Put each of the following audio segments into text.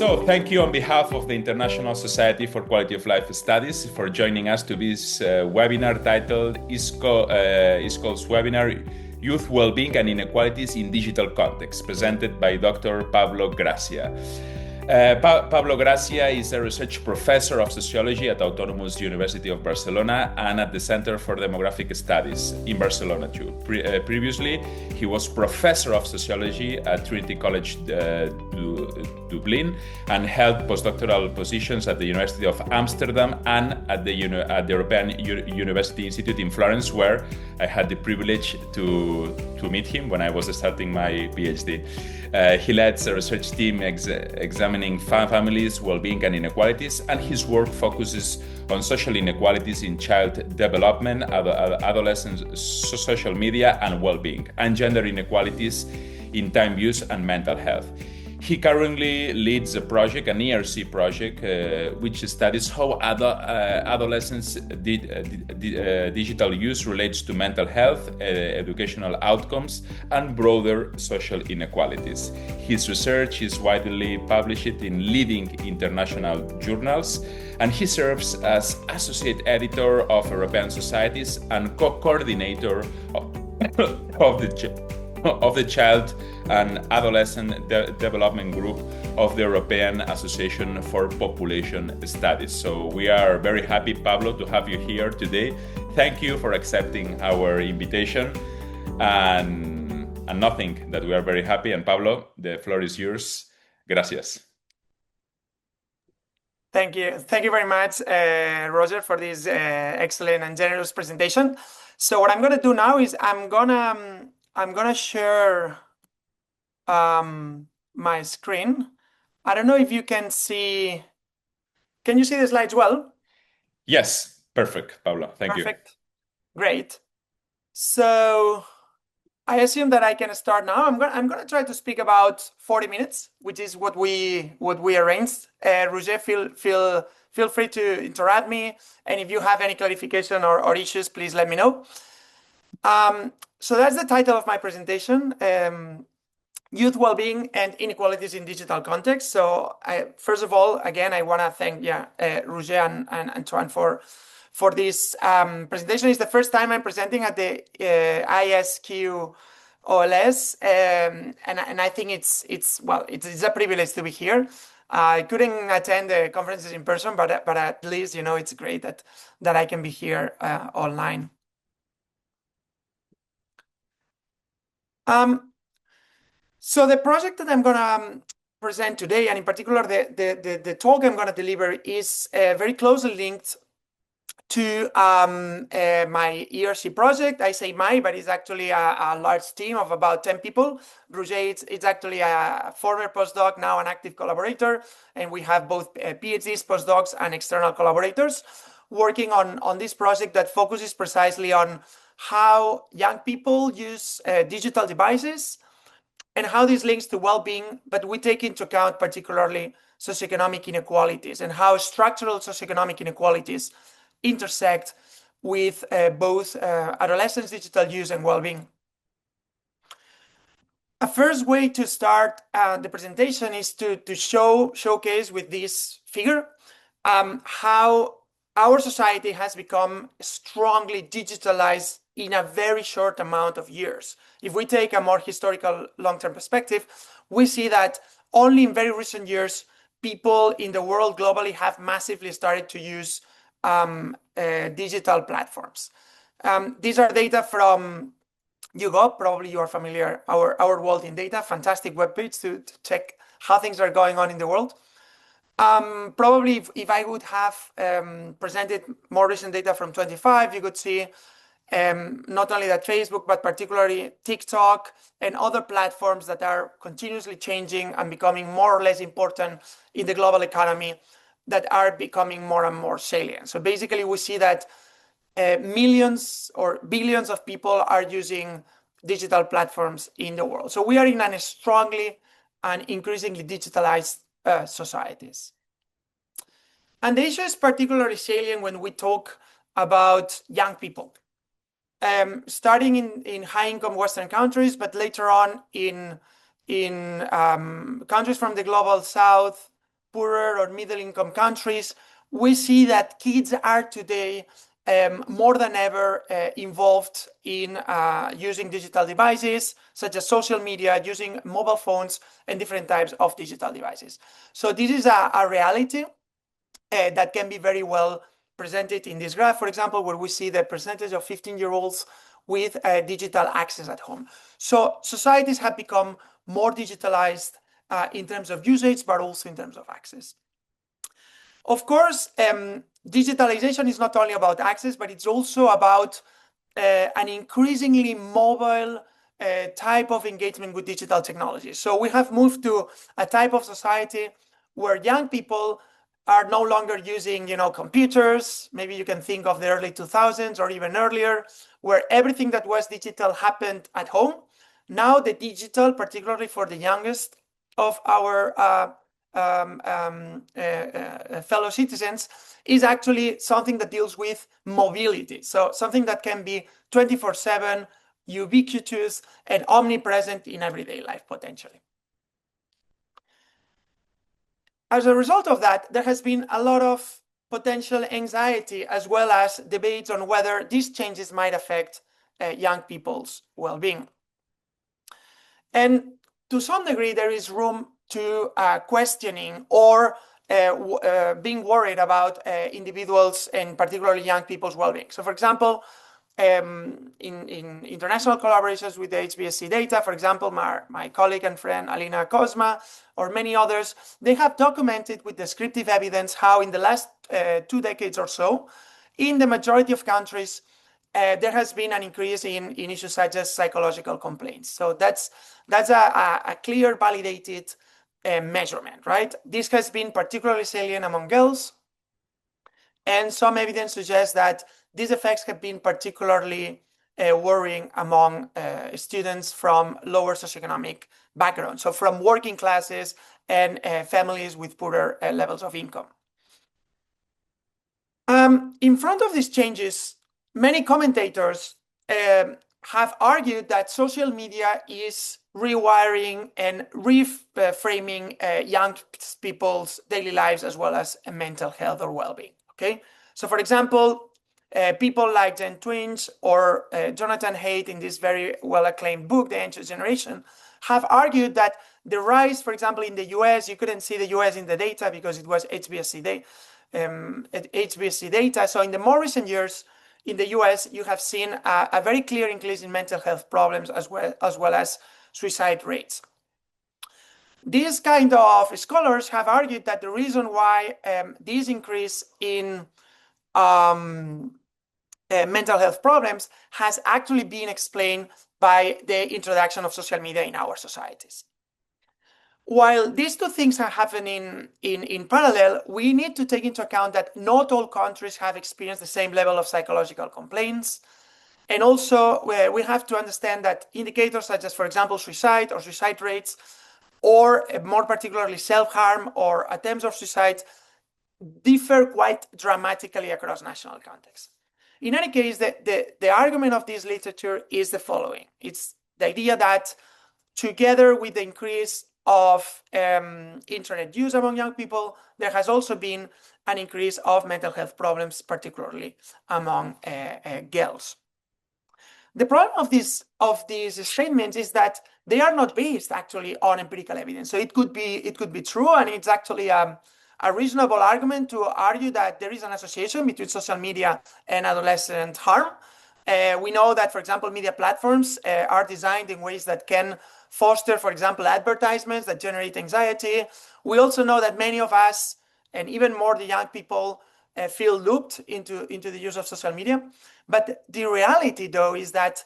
So thank you on behalf of the International Society for Quality of Life Studies for joining us to this webinar titled ISQOLS webinar, Youth Wellbeing and Inequalities in Digital Context, presented by Dr. Pablo Gracia. Pablo Gracia is a research professor of sociology at Autonomous University of Barcelona and at the Center for Demographic Studies in Barcelona too. Previously, he was professor of sociology at Trinity College Dublin and held postdoctoral positions at the University of Amsterdam and at the European University Institute in Florence, where I had the privilege to meet him when I was starting my PhD. He leads a research team examining families, well-being, and inequalities, and his work focuses on social inequalities in child development, adolescent social media, and well-being, and gender inequalities in time use and mental health. He currently leads a project, an ERC project, which studies how adolescents' digital use relates to mental health, educational outcomes, and broader social inequalities. His research is widely published in leading international journals, and he serves as associate editor of European Societies and co-coordinator of the Child and Adolescent Development Group of the European Association for Population Studies. So we are very happy, Pablo, to have you here today. Thank you for accepting our invitation. And nothing that we are very happy. And Pablo, the floor is yours. Gracias. Thank you. Thank you very much, Roger, for this excellent and generous presentation. So what I'm going to do now is I'm gonna share my screen. I don't know if you can see. Can you see the slides well? Yes, perfect, Pablo. Thank you. Perfect. Great. So I assume that I can start now. I'm gonna try to speak about 40 minutes, which is what we arranged. Roger, feel free to interrupt me, and if you have any clarification or issues, please let me know. So that's the title of my presentation, Youth Wellbeing and Inequalities in Digital Context. So first of all, again, I want to thank Roger and Antoine for this presentation. It's the first time I'm presenting at the ISQOLS, and I think it's a privilege to be here. I couldn't attend the conferences in person, but at least it's great that I can be here online. So the project that I'm gonna present today, and in particular the talk I'm gonna deliver, is very closely linked to my ERC project. I say my, but it's actually a large team of about 10 people. Roger, it's actually a former postdoc, now an active collaborator, and we have both PhDs, postdocs, and external collaborators working on this project that focuses precisely on how young people use digital devices and how this links to well-being, but we take into account particularly socioeconomic inequalities and how structural socioeconomic inequalities intersect with both adolescents' digital use and well-being. A first way to start the presentation is to showcase with this figure how our society has become strongly digitalized in a very short amount of years. If we take a more historical long-term perspective, we see that only in very recent years, people in the world globally have massively started to use digital platforms. These are data from YouGov. Probably you are familiar, our World in Data, fantastic webpage to check how things are going on in the world. Probably if I would have presented more recent data from 25, you could see not only that Facebook, but particularly TikTok and other platforms that are continuously changing and becoming more or less important in the global economy, that are becoming more and more salient. So basically we see that millions or billions of people are using digital platforms in the world. So we are in a strongly and increasingly digitalized societies. And the issue is particularly salient when we talk about young people. Starting in high-income Western countries, but later on in countries from the global South, poorer or middle-income countries, we see that kids are today more than ever involved in using digital devices, such as social media, using mobile phones, and different types of digital devices. So this is a reality that can be very well presented in this graph, for example, where we see the percentage of 15-year-olds with digital access at home. So societies have become more digitalized in terms of usage, but also in terms of access. Of course, digitalization is not only about access, but it's also about an increasingly mobile type of engagement with digital technology. So we have moved to a type of society where young people are no longer using, computers. Maybe you can think of the early 2000s or even earlier, where everything that was digital happened at home. Now the digital, particularly for the youngest of our fellow citizens, is actually something that deals with mobility. So something that can be 24/7, ubiquitous, and omnipresent in everyday life, potentially. As a result of that, there has been a lot of potential anxiety as well as debates on whether these changes might affect young people's well-being. And to some degree, there is room to questioning or being worried about individuals and particularly young people's well-being. So for example, in international collaborations with the HBSC data, for example, my colleague and friend Alina Kozma or many others, they have documented with descriptive evidence how in the last 2 decades or so, in the majority of countries, there has been an increase in issues such as psychological complaints. So that's a clear, validated measurement, right? This has been particularly salient among girls, and some evidence suggests that these effects have been particularly worrying among students from lower socioeconomic backgrounds, so from working classes and families with poorer levels of income. In front of these changes, many commentators have argued that social media is rewiring and reframing young people's daily lives as well as mental health or well-being. Okay, so for example, people like Jen Twenge or Jonathan Haidt in this very well-acclaimed book, The Anxious Generation, have argued that the rise, for example, in the US, you couldn't see the US in the data because it was HBSC data. So in the more recent years, in the US, you have seen a very clear increase in mental health problems as well as suicide rates. These kind of scholars have argued that the reason why this increase in mental health problems has actually been explained by the introduction of social media in our societies. While these two things are happening in parallel, we need to take into account that not all countries have experienced the same level of psychological complaints. And also, we have to understand that indicators such as, for example, suicide or suicide rates, or more particularly self-harm or attempts of suicide, differ quite dramatically across national contexts. In any case, the argument of this literature is the following. It's the idea that together with the increase of internet use among young people, there has also been an increase of mental health problems, particularly among girls. The problem of these statements is that they are not based actually on empirical evidence. So it could be true, and it's actually a reasonable argument to argue that there is an association between social media and adolescent harm. We know that, for example, media platforms are designed in ways that can foster, for example, advertisements that generate anxiety. We also know that many of us, and even more the young people, feel looped into the use of social media. But the reality, though, is that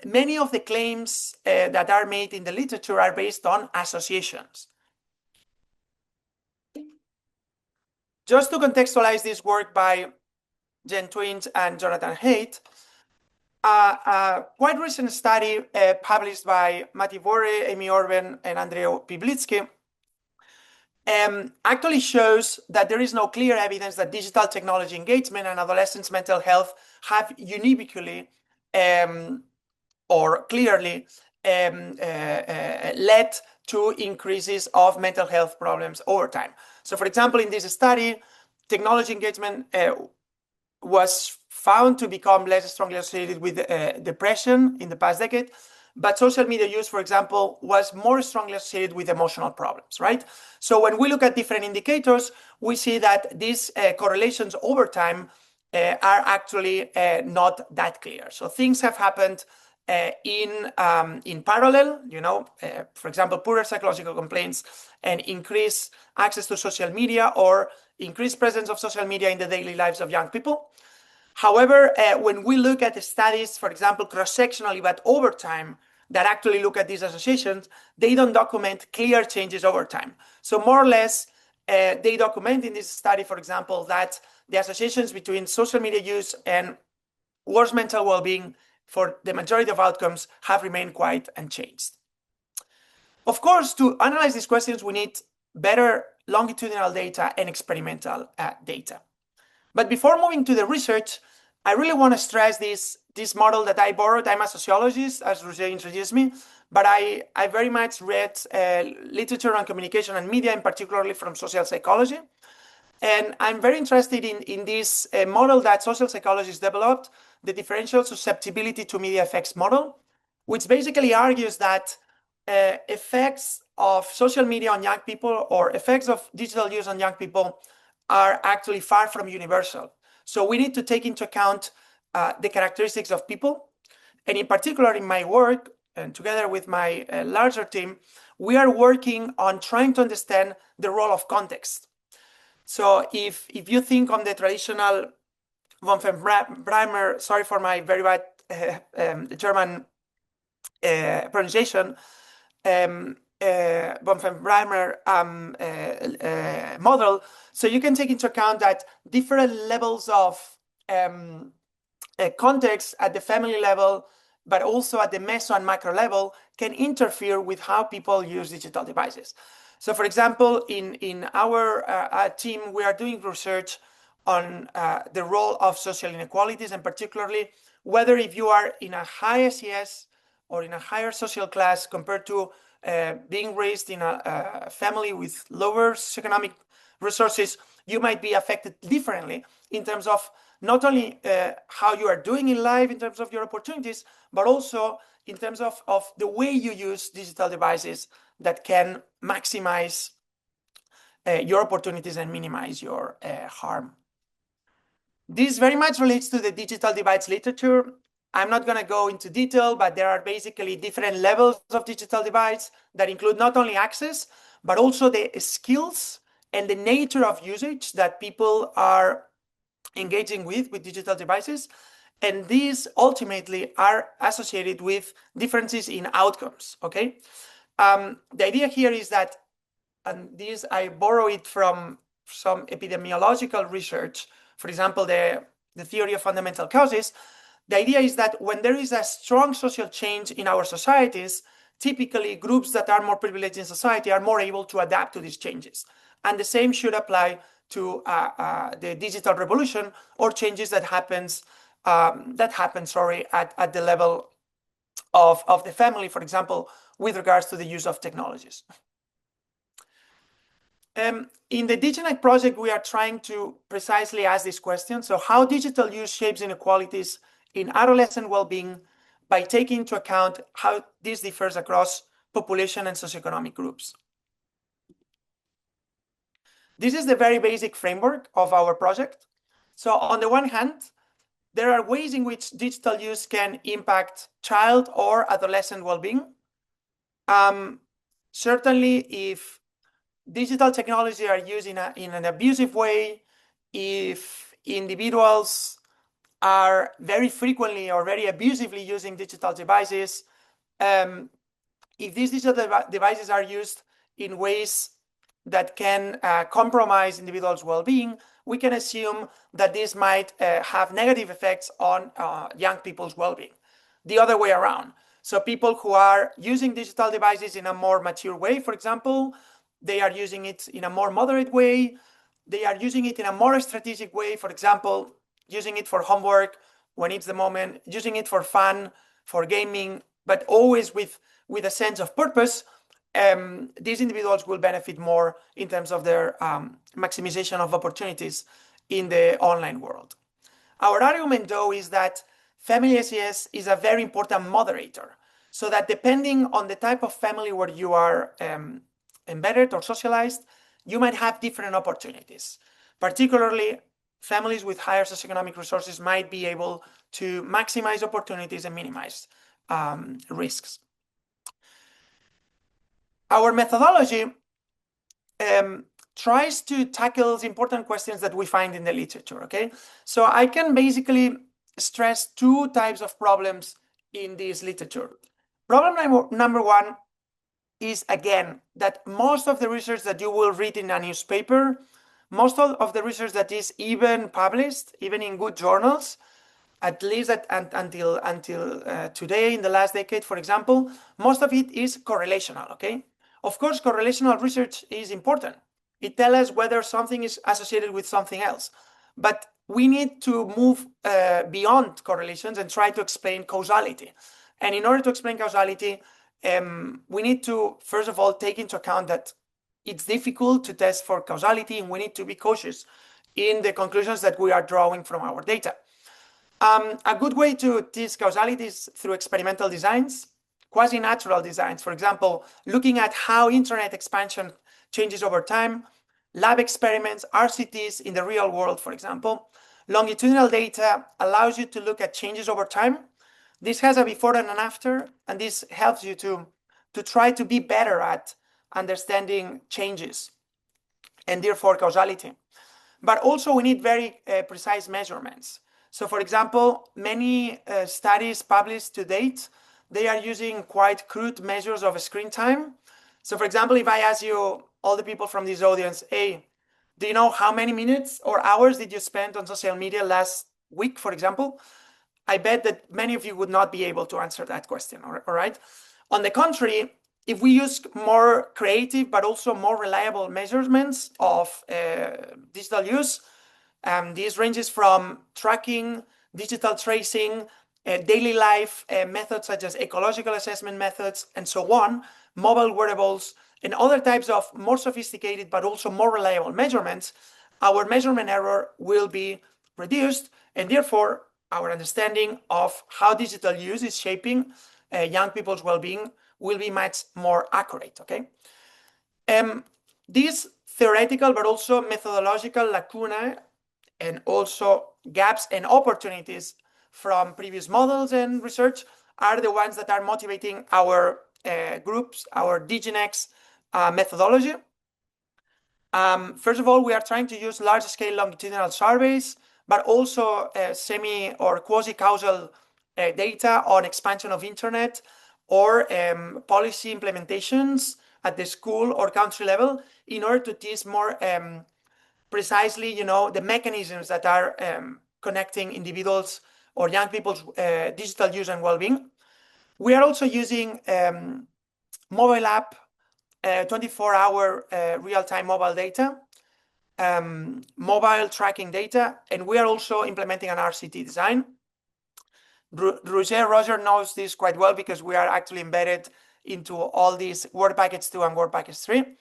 many of the claims that are made in the literature are based on associations. Just to contextualize this work by Jen Twenge and Jonathan Haidt, a quite recent study published by Matti Vuori, Amy Orben, and Andrei Piblitsky actually shows that there is no clear evidence that digital technology engagement and adolescents' mental health have uniquely or clearly led to increases of mental health problems over time. So for example, in this study, technology engagement was found to become less strongly associated with depression in the past decade, but social media use, for example, was more strongly associated with emotional problems, right? So when we look at different indicators, we see that these correlations over time are actually not that clear. So things have happened in parallel, for example, poorer psychological complaints and increased access to social media or increased presence of social media in the daily lives of young people. However, when we look at the studies, for example, cross-sectionally, but over time, that actually look at these associations, they don't document clear changes over time. So more or less, they document in this study, for example, that the associations between social media use and worse mental well-being for the majority of outcomes have remained quite unchanged. Of course, to analyze these questions, we need better longitudinal data and experimental data. But before moving to the research, I really want to stress this model that I borrowed. I'm a sociologist, as Roger introduced me, but I very much read literature on communication and media, and particularly from social psychology. And I'm very interested in this model that social psychologists developed, the differential susceptibility to media effects model, which basically argues that effects of social media on young people or effects of digital use on young people are actually far from universal. So we need to take into account the characteristics of people. And in particular, in my work, and together with my larger team, we are working on trying to understand the role of context. So if you think on the traditional von Breimer, sorry for my very bad German pronunciation, von Breimer model, so you can take into account that different levels of context at the family level, but also at the meso and macro level, can interfere with how people use digital devices. So for example, in our team, we are doing research on the role of social inequalities, and particularly whether if you are in a high SES or in a higher social class compared to being raised in a family with lower socioeconomic resources, you might be affected differently in terms of not only how you are doing in life in terms of your opportunities, but also in terms of the way you use digital devices that can maximize your opportunities and minimize your harm. This very much relates to the digital divides literature. I'm not going to go into detail, but there are basically different levels of digital divides that include not only access, but also the skills and the nature of usage that people are engaging with digital devices. And these ultimately are associated with differences in outcomes, okay? The idea here is that, and this I borrow it from some epidemiological research, for example, the theory of fundamental causes. The idea is that when there is a strong social change in our societies, typically groups that are more privileged in society are more able to adapt to these changes. And the same should apply to the digital revolution or changes that happen at the level of the family, for example, with regards to the use of technologies. In the DigiNet project, we are trying to precisely ask this question. So how digital use shapes inequalities in adolescent well-being by taking into account how this differs across population and socioeconomic groups. This is the very basic framework of our project. So on the one hand, there are ways in which digital use can impact child or adolescent well-being. Certainly, if digital technology are used in an abusive way, if individuals are very frequently or very abusively using digital devices, if these digital devices are used in ways that can compromise individuals' well-being, we can assume that this might have negative effects on young people's well-being. The other way around. So people who are using digital devices in a more mature way, for example, they are using it in a more moderate way, they are using it in a more strategic way, for example, using it for homework when it's the moment, using it for fun, for gaming, but always with a sense of purpose. these individuals will benefit more in terms of their maximization of opportunities in the online world. Our argument, though, is that family SES is a very important moderator, so that depending on the type of family where you are embedded or socialized, you might have different opportunities. Particularly, families with higher socioeconomic resources might be able to maximize opportunities and minimize risks. Our methodology tries to tackle the important questions that we find in the literature, okay? So I can basically stress two types of problems in this literature. Problem number one is, again, that most of the research that you will read in a newspaper, most of the research that is even published, even in good journals, at least until today, in the last decade, for example, most of it is correlational, okay? Of course, correlational research is important. It tells us whether something is associated with something else. But we need to move beyond correlations and try to explain causality. And in order to explain causality, we need to, first of all, take into account that it's difficult to test for causality, and we need to be cautious in the conclusions that we are drawing from our data. A good way to test causality is through experimental designs, quasi-natural designs. For example, looking at how internet expansion changes over time, lab experiments, RCTs in the real world, for example. Longitudinal data allows you to look at changes over time. This has a before and an after, and this helps you to try to be better at understanding changes and therefore causality. But also we need very precise measurements. So for example, many studies published to date, they are using quite crude measures of screen time. So for example, if I ask you, all the people from this audience, hey, do you know how many minutes or hours did you spend on social media last week, for example? I bet that many of you would not be able to answer that question, all right? On the contrary, if we use more creative but also more reliable measurements of digital use, this ranges from tracking, digital tracing, daily life methods such as ecological assessment methods, and so on, mobile wearables, and other types of more sophisticated but also more reliable measurements, our measurement error will be reduced, and therefore our understanding of how digital use is shaping young people's well-being will be much more accurate, okay? These theoretical but also methodological lacunae and also gaps and opportunities from previous models and research are the ones that are motivating our groups, our DigiNex methodology. First of all, we are trying to use large-scale longitudinal surveys, but also semi or quasi-causal data on expansion of internet or policy implementations at the school or country level in order to test more precisely, the mechanisms that are connecting individuals or young people's digital use and well-being. We are also using mobile app, 24-hour real-time mobile data, mobile tracking data, and we are also implementing an RCT design. Roger knows this quite well because we are actually embedded into all these Work Package 2 and Work Package 3.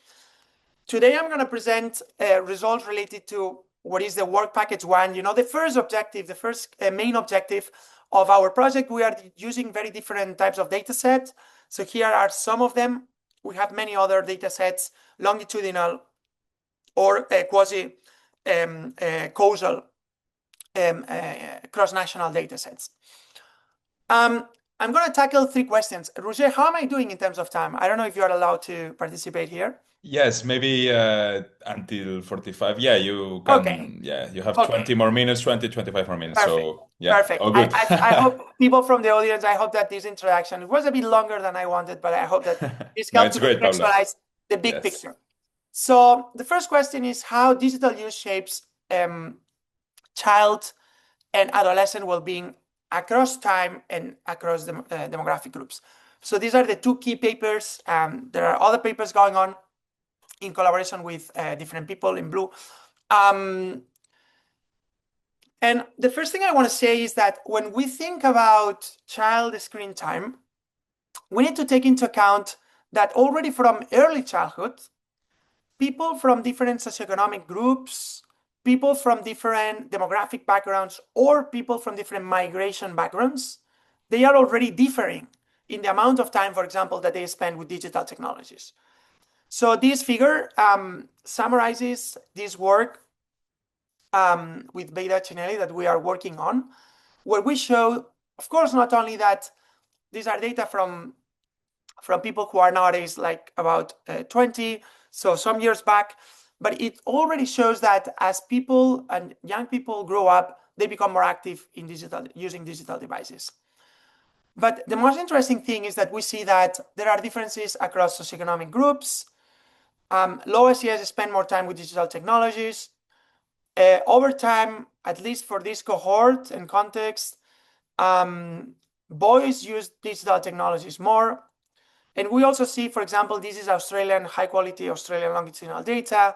Today, I'm going to present results related to what is the Work Package 1. The first objective, the first main objective of our project. We are using very different types of data sets. So here are some of them. We have many other data sets, longitudinal or quasi-causal cross-national data sets. I'm going to tackle 3 questions. Roger, how am I doing in terms of time? I don't know if you are allowed to participate here. Yes, maybe until 45. Yeah, you can. Okay. Yeah, you have Okay. 20 more minutes, 25 more minutes. Perfect. So yeah, perfect. all good. I hope people from the audience, I hope that this interaction, it was a bit longer than I wanted, but I hope that this No, helped it's to great, Pablo. contextualize the big Yes. picture. So the first question is how digital use shapes child and adolescent well-being across time and across the demographic groups. So these are the 2 key papers. There are other papers going on in collaboration with different people in blue. And the first thing I want to say is that when we think about child screen time, we need to take into account that already from early childhood, people from different socioeconomic groups, people from different demographic backgrounds, or people from different migration backgrounds, they are already differing in the amount of time, for example, that they spend with digital technologies. So this figure summarizes this work with Beta Cinelli that we are working on, where we show, of course, not only that these are data from people who are nowadays like about 20, so some years back, but it already shows that as people and young people grow up, they become more active in using digital devices. But the most interesting thing is that we see that there are differences across socioeconomic groups. Low SES spend more time with digital technologies. Over time, at least for this cohort and context, boys use digital technologies more. And we also see, for example, this is Australian, high quality Australian longitudinal data,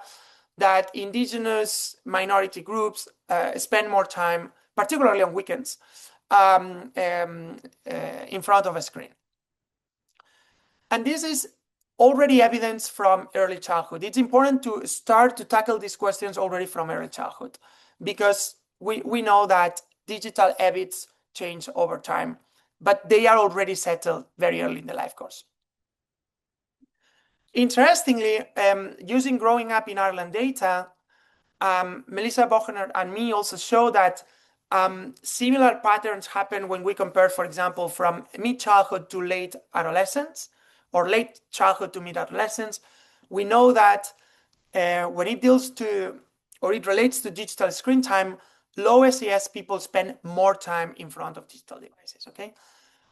that indigenous minority groups spend more time, particularly on weekends, in front of a screen. And this is already evidence from early childhood. It's important to start to tackle these questions already from early childhood, because we know that digital habits change over time, but they are already settled very early in the life course. Interestingly, using Growing Up in Ireland data, Melissa Bochener and me also show that similar patterns happen when we compare, for example, from mid-childhood to late adolescence, or late childhood to mid-adolescence. We know that when it deals to, or it relates to digital screen time, low SES people spend more time in front of digital devices, okay?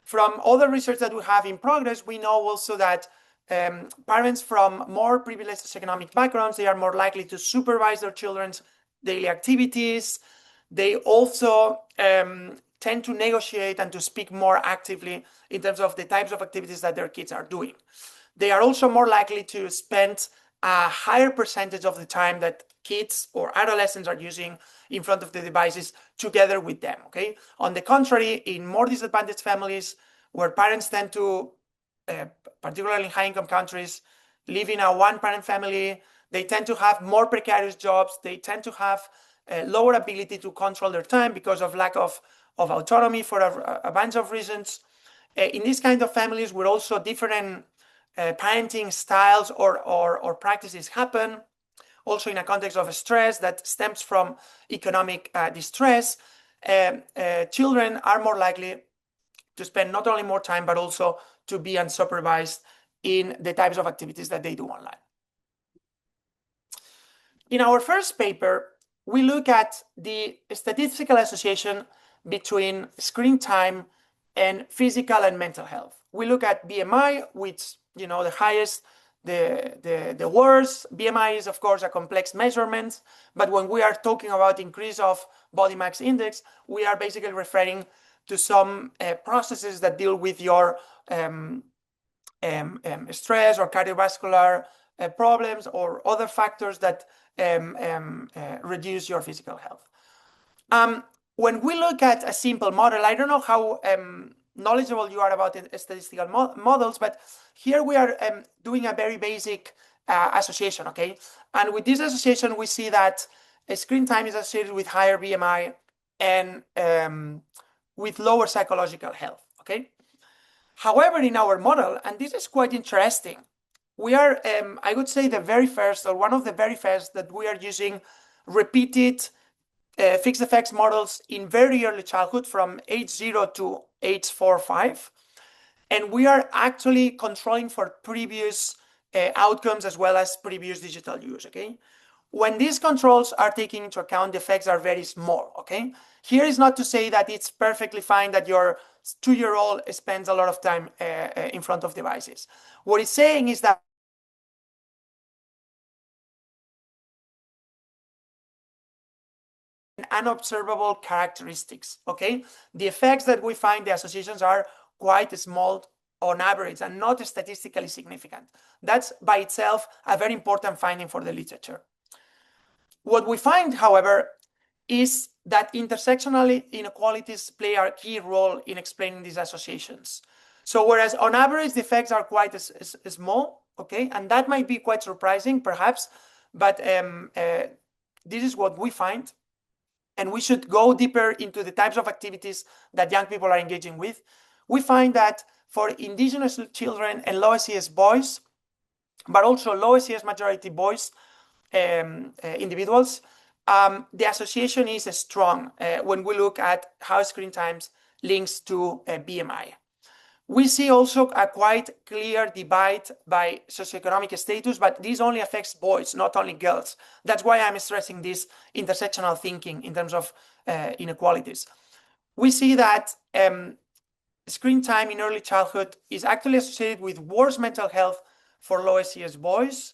From other research that we have in progress, we know also that parents from more privileged socioeconomic backgrounds, they are more likely to supervise their children's daily activities. They also tend to negotiate and to speak more actively in terms of the types of activities that their kids are doing. They are also more likely to spend a higher percentage of the time that kids or adolescents are using in front of the devices together with them, okay? On the contrary, in more disadvantaged families where parents tend to, particularly in high-income countries, live in a one-parent family, they tend to have more precarious jobs, they tend to have lower ability to control their time because of lack of autonomy for a bunch of reasons. In these kind of families where also different parenting styles or practices happen, also in a context of stress that stems from economic distress, children are more likely to spend not only more time, but also to be unsupervised in the types of activities that they do online. In our first paper, we look at the statistical association between screen time and physical and mental health. We look at BMI, which, you know, the highest, the worst. BMI is, of course, a complex measurement, but when we are talking about increase of body mass index, we are basically referring to some processes that deal with your stress or cardiovascular problems or other factors that reduce your physical health. When we look at a simple model, I don't know how knowledgeable you are about statistical models, but here we are doing a very basic association, okay? And with this association, we see that screen time is associated with higher BMI and with lower psychological health, okay? However, in our model, and this is quite interesting, we are, I would say, the very first, or one of the very first, that we are using repeated fixed effects models in very early childhood from age 0 to age 4 or 5. And we are actually controlling for previous outcomes as well as previous digital use, okay? When these controls are taken into account, the effects are very small, okay? Here is not to say that it's perfectly fine that your 2-year-old spends a lot of time in front of devices. What it's saying is that unobservable characteristics, okay? The effects that we find, the associations are quite small on average and not statistically significant. That's by itself a very important finding for the literature. What we find, however, is that intersectional inequalities play a key role in explaining these associations. So whereas on average, the effects are quite small, okay? And that might be quite surprising, perhaps, but this is what we find. And we should go deeper into the types of activities that young people are engaging with. We find that for indigenous children and low SES boys, but also low SES majority boys, individuals, the association is strong when we look at how screen times links to BMI. We see also a quite clear divide by socioeconomic status, but this only affects boys, not only girls. That's why I'm stressing this intersectional thinking in terms of inequalities. We see that screen time in early childhood is actually associated with worse mental health for low SES boys.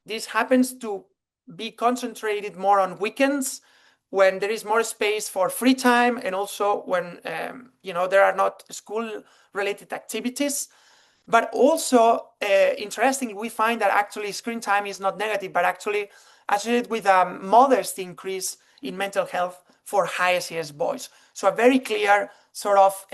This happens to be concentrated more on weekends when there is more space for free time, and also when there are not school-related activities. But also, interestingly, we find that actually screen time is not negative, but actually associated with a modest increase in mental health for high SES boys. So a very clear sort of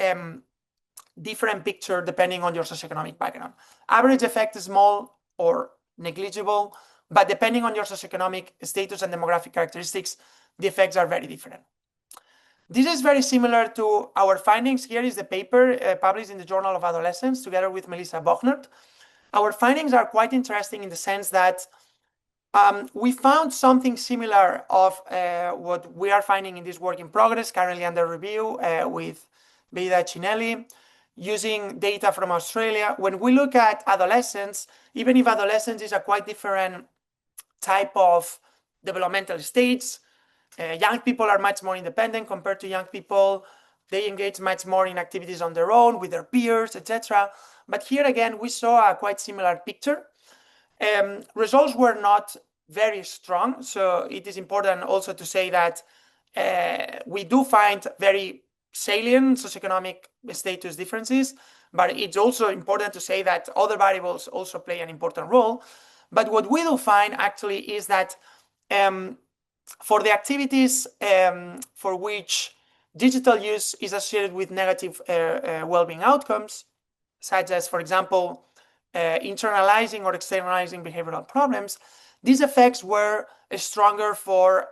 different picture depending on your socioeconomic background. Average effect is small or negligible, but depending on your socioeconomic status and demographic characteristics, the effects are very different. This is very similar to our findings. Here is the paper published in the Journal of Adolescence together with Melissa Bochnert. Our findings are quite interesting in the sense that we found something similar of what we are finding in this work in progress, currently under review with Beida Cinelli, using data from Australia. When we look at adolescents, even if adolescence is a quite different type of developmental stage, young people are much more independent compared to young people. They engage much more in activities on their own with their peers, etc. But here again, we saw a quite similar picture. Results were not very strong, so it is important also to say that we do find very salient socioeconomic status differences, but it's also important to say that other variables also play an important role. But what we do find actually is that for the activities for which digital use is associated with negative well-being outcomes, such as, for example, internalizing or externalizing behavioral problems, these effects were stronger for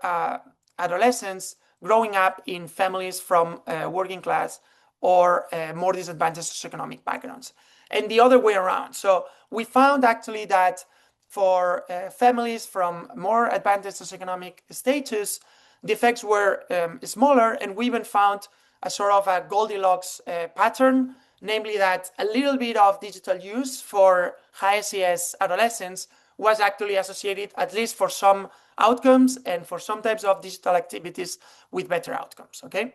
adolescents growing up in families from working class or more disadvantaged socioeconomic backgrounds, and the other way around. So we found actually that for families from more advantaged socioeconomic status, the effects were smaller, and we even found a sort of a Goldilocks pattern, namely that a little bit of digital use for high SES adolescents was actually associated, at least for some outcomes and for some types of digital activities, with better outcomes, okay?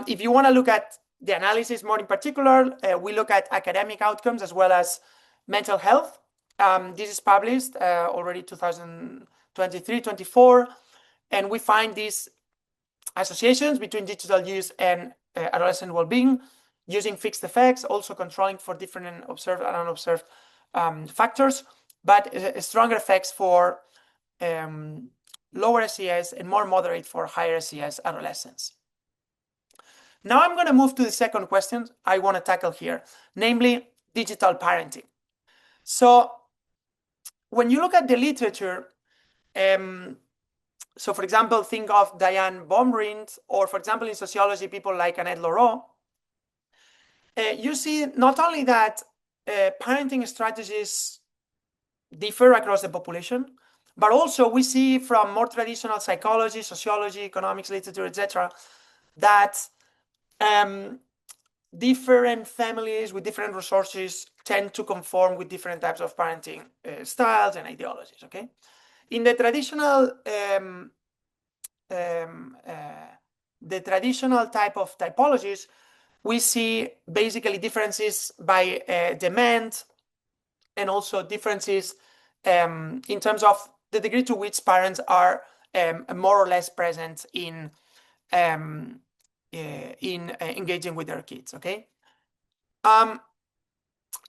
If you want to look at the analysis more in particular, we look at academic outcomes as well as mental health. This is published already 2023-24, and we find these associations between digital use and adolescent well-being using fixed effects, also controlling for different observed and unobserved factors, but stronger effects for lower SES and more moderate for higher SES adolescents. Now I'm going to move to the second question I want to tackle here, namely digital parenting. So when you look at the literature, so for example, think of Diane Baumrind, or for example, in sociology, people like Annette Laurent, you see not only that parenting strategies differ across the population, but also we see from more traditional psychology, sociology, economics, literature, etc., that different families with different resources tend to conform with different types of parenting styles and ideologies, okay? In the traditional type of typologies, we see basically differences by demand, and also differences in terms of the degree to which parents are more or less present in engaging with their kids, okay?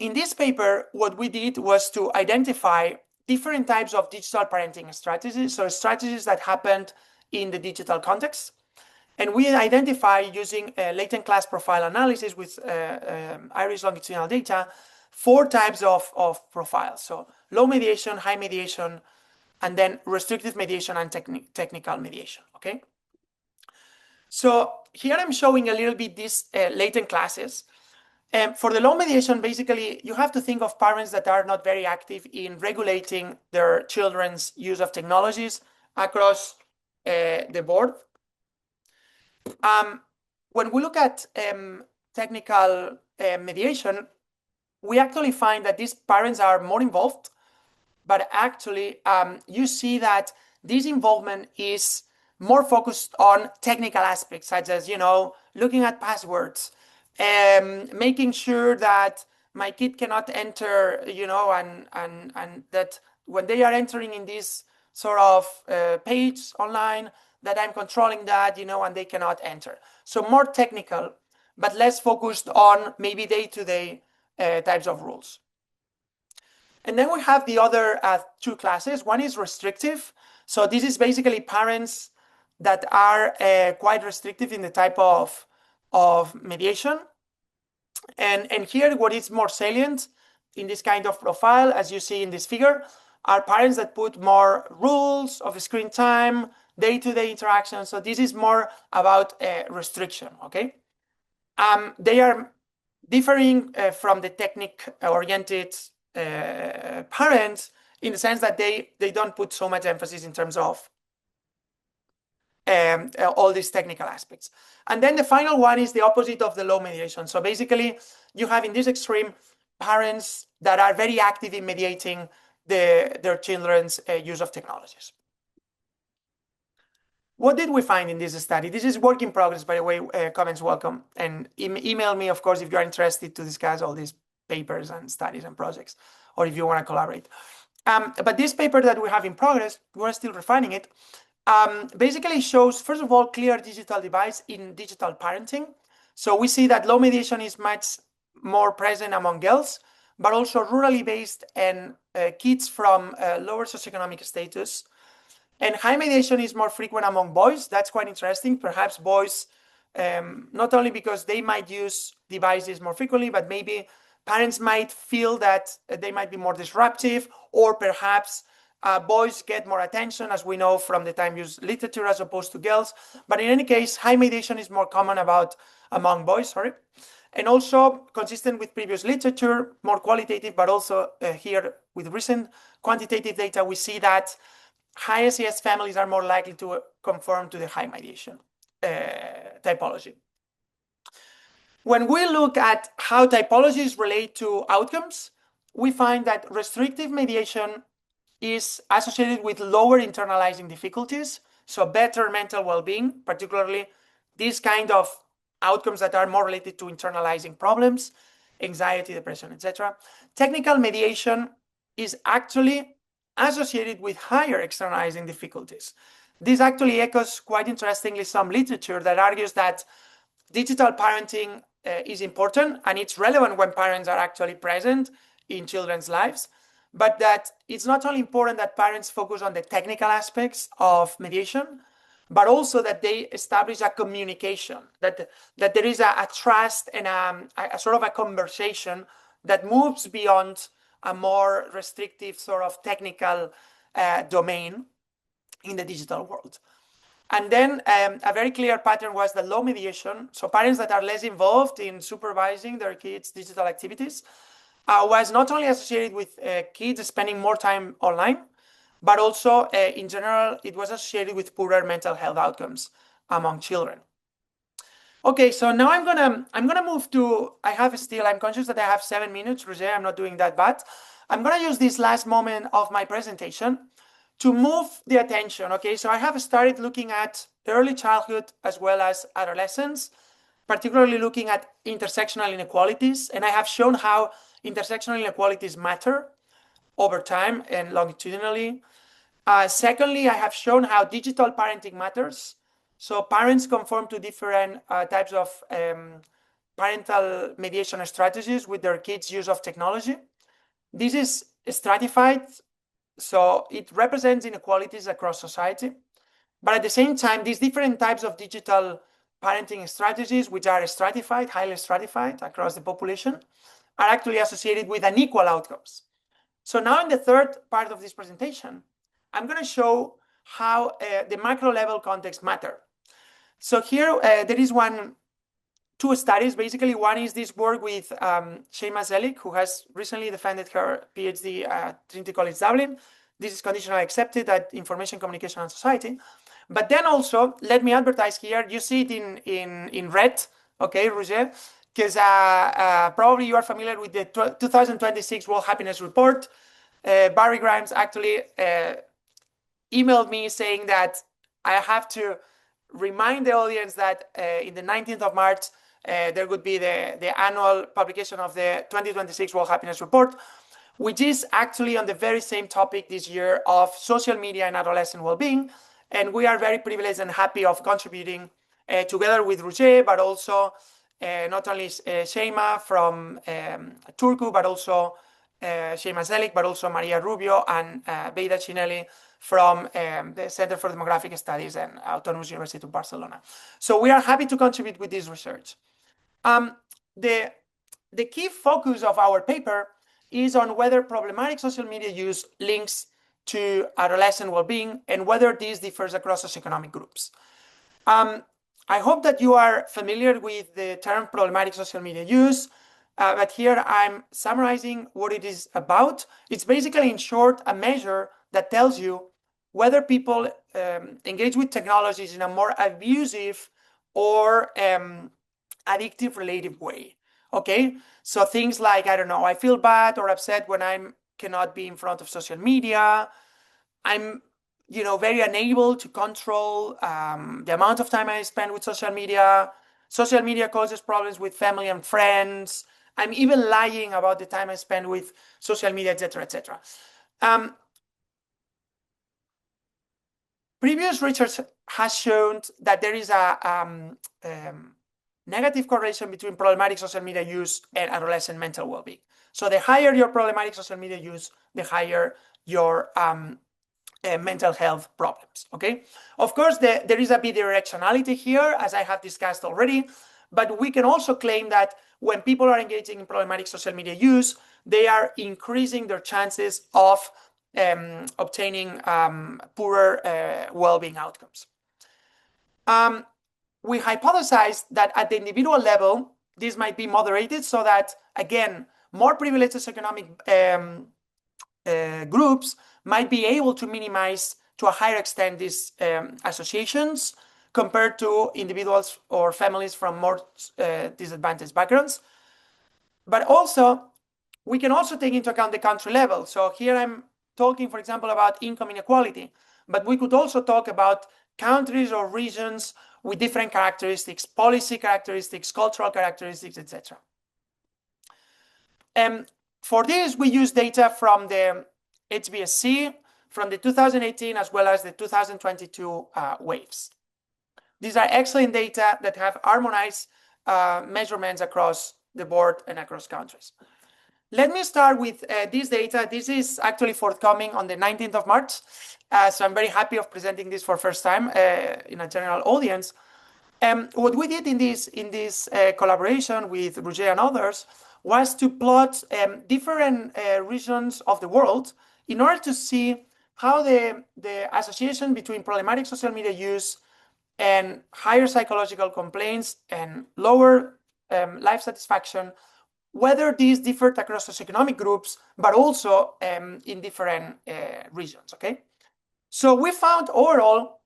In this paper, what we did was to identify different types of digital parenting strategies, so strategies that happened in the digital context. And we identify using latent class profile analysis with iris longitudinal data 4 types of profiles. So low mediation, high mediation, and then restrictive mediation and technical mediation, okay? So here I'm showing a little bit these latent classes. For the low mediation, basically, you have to think of parents that are not very active in regulating their children's use of technologies across the board. When we look at technical mediation, we actually find that these parents are more involved, but actually you see that this involvement is more focused on technical aspects, such as, looking at passwords, making sure that my kid cannot enter, and that when they are entering in this sort of page online, that I'm controlling that, and they cannot enter. So more technical, but less focused on maybe day-to-day types of rules. And then we have the other 2 classes. One is restrictive. So this is basically parents that are quite restrictive in the type of mediation. And here, what is more salient in this kind of profile, as you see in this figure, are parents that put more rules of screen time, day-to-day interaction. So this is more about restriction, okay? They are differing from the technique-oriented parents in the sense that they don't put so much emphasis in terms of all these technical aspects. And then the final one is the opposite of the low mediation. So basically, you have in this extreme parents that are very active in mediating their children's use of technologies. What did we find in this study? This is work in progress, by the way. Comments welcome. And email me, of course, if you're interested to discuss all these papers and studies and projects, or if you want to collaborate. But this paper that we have in progress, we're still refining it, basically shows, first of all, clear digital divide in digital parenting. So we see that low mediation is much more present among girls, but also rurally based and kids from lower socioeconomic status. And high mediation is more frequent among boys. That's quite interesting. Perhaps boys, not only because they might use devices more frequently, but maybe parents might feel that they might be more disruptive, or perhaps boys get more attention, as we know from the time-use literature, as opposed to girls. But in any case, high mediation is more common among boys, And also, consistent with previous literature, more qualitative, but also here with recent quantitative data, we see that high SES families are more likely to conform to the high mediation typology. When we look at how typologies relate to outcomes, we find that restrictive mediation is associated with lower internalizing difficulties, so better mental well-being, particularly these kind of outcomes that are more related to internalizing problems, anxiety, depression, etc. Technical mediation is actually associated with higher externalizing difficulties. This actually echoes, quite interestingly, some literature that argues that digital parenting is important, and it's relevant when parents are actually present in children's lives, but that it's not only important that parents focus on the technical aspects of mediation, but also that they establish a communication, that there is a trust and a sort of a conversation that moves beyond a more restrictive sort of technical domain in the digital world. And then a very clear pattern was the low mediation. So parents that are less involved in supervising their kids' digital activities was not only associated with kids spending more time online, but also in general, it was associated with poorer mental health outcomes among children. Okay, so now I'm gonna move to, I'm conscious that I have 7 minutes, Roger, I'm not doing that bad. I'm gonna use this last moment of my presentation to move the attention, okay? So I have started looking at early childhood as well as adolescence, particularly looking at intersectional inequalities, and I have shown how intersectional inequalities matter over time and longitudinally. Secondly, I have shown how digital parenting matters. So parents conform to different types of parental mediation strategies with their kids' use of technology. This is stratified, so it represents inequalities across society. But at the same time, these different types of digital parenting strategies, which are stratified, highly stratified across the population, are actually associated with unequal outcomes. So now in the third part of this presentation, I'm going to show how the macro level context matter. So here there is two studies. Basically, one is this work with Shema Zelik, who has recently defended her PhD at Trinity College Dublin. This is conditionally accepted at Information, Communication and Society. But then also, let me advertise here, you see it in red, okay, Roger, because probably you are familiar with the 2026 World Happiness Report. Barry Grimes actually emailed me saying that I have to remind the audience that in the 19th of March, there would be the annual publication of the 2026 World Happiness Report, which is actually on the very same topic this year of social media and adolescent well-being. And we are very privileged and happy of contributing together with Roger, but also not only Shema from Turku, but also Shema Zelik, but also Maria Rubio and Beida Cinelli from the Center for Demographic Studies and Autonomous University of Barcelona. So we are happy to contribute with this research. The key focus of our paper is on whether problematic social media use links to adolescent well-being and whether this differs across socioeconomic groups. I hope that you are familiar with the term problematic social media use, but here I'm summarizing what it is about. It's basically, in short, a measure that tells you whether people engage with technologies in a more abusive or addictive relative way. Okay, so things like, I don't know, I feel bad or upset when I cannot be in front of social media. I'm, very unable to control the amount of time I spend with social media. Social media causes problems with family and friends. I'm even lying about the time I spend with social media, etc., etc. Previous research has shown that there is a negative correlation between problematic social media use and adolescent mental well-being. So the higher your problematic social media use, the higher your mental health problems, okay? Of course, there is a bidirectionality here, as I have discussed already, but we can also claim that when people are engaging in problematic social media use, they are increasing their chances of obtaining poorer well-being outcomes. We hypothesized that at the individual level, this might be moderated so that, again, more privileged socioeconomic groups might be able to minimize to a higher extent these associations compared to individuals or families from more disadvantaged backgrounds. But also, we can also take into account the country level. So here I'm talking, for example, about income inequality, but we could also talk about countries or regions with different characteristics, policy characteristics, cultural characteristics, etc. For this, we use data from the HBSC, from the 2018 as well as the 2022 waves. These are excellent data that have harmonized measurements across the board and across countries. Let me start with this data. This is actually forthcoming on the 19th of March. So I'm very happy of presenting this for first time in a general audience. What we did in this collaboration with Roger and others was to plot different regions of the world in order to see how the association between problematic social media use and higher psychological complaints and lower life satisfaction, whether these differed across socioeconomic groups, but also in different regions, okay? So we found overall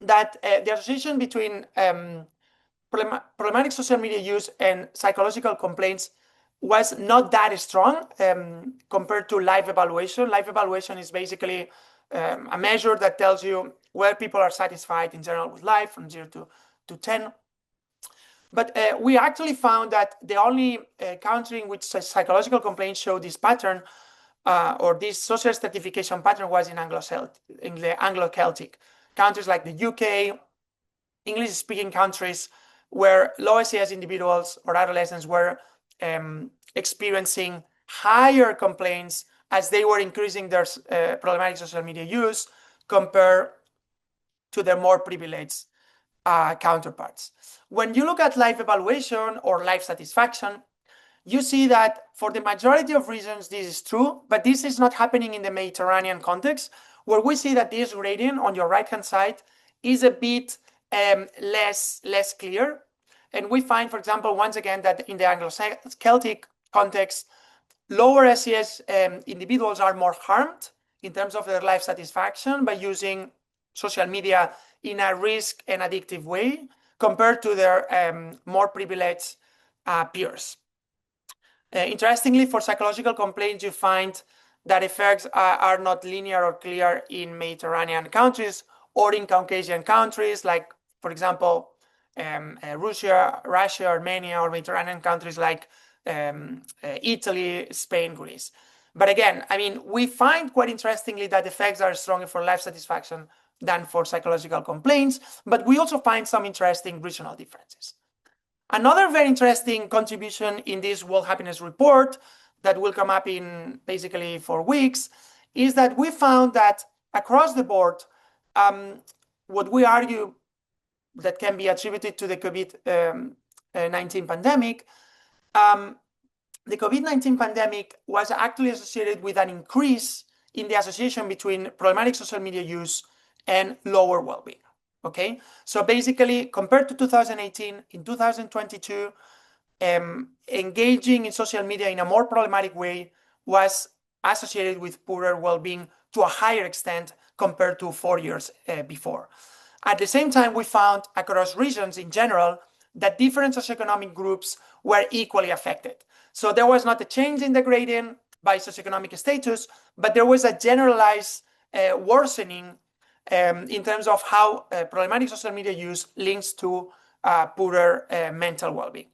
that the association between problematic social media use and psychological complaints was not that strong compared to life evaluation. Life evaluation is basically a measure that tells you where people are satisfied in general with life from 0 to 10. But we actually found that the only country in which psychological complaints show this pattern or this social stratification pattern was in the Anglo-Celtic countries like the UK, English-speaking countries, where low SES individuals or adolescents were experiencing higher complaints as they were increasing their problematic social media use compared to their more privileged counterparts. When you look at life evaluation or life satisfaction, you see that for the majority of reasons this is true, but this is not happening in the Mediterranean context, where we see that this gradient on your right-hand side is a bit less clear. And we find, for example, once again, that in the Anglo-Celtic context, lower SES individuals are more harmed in terms of their life satisfaction by using social media in a risk and addictive way compared to their more privileged peers. Interestingly, for psychological complaints, you find that effects are not linear or clear in Mediterranean countries or in Caucasian countries, like, for example, Russia, Armenia, or Mediterranean countries like Italy, Spain, Greece. But again, I mean, we find quite interestingly that effects are stronger for life satisfaction than for psychological complaints, but we also find some interesting regional differences. Another very interesting contribution in this World Happiness Report that will come up in basically 4 weeks is that we found that across the board, what we argue that can be attributed to the COVID-19 pandemic, the COVID-19 pandemic was actually associated with an increase in the association between problematic social media use and lower well-being. Okay, so basically, compared to 2018, in 2022, engaging in social media in a more problematic way was associated with poorer well-being to a higher extent compared to 4 years before. At the same time, we found across regions in general that different socioeconomic groups were equally affected. So there was not a change in the gradient by socioeconomic status, but there was a generalized worsening in terms of how problematic social media use links to poorer mental well-being.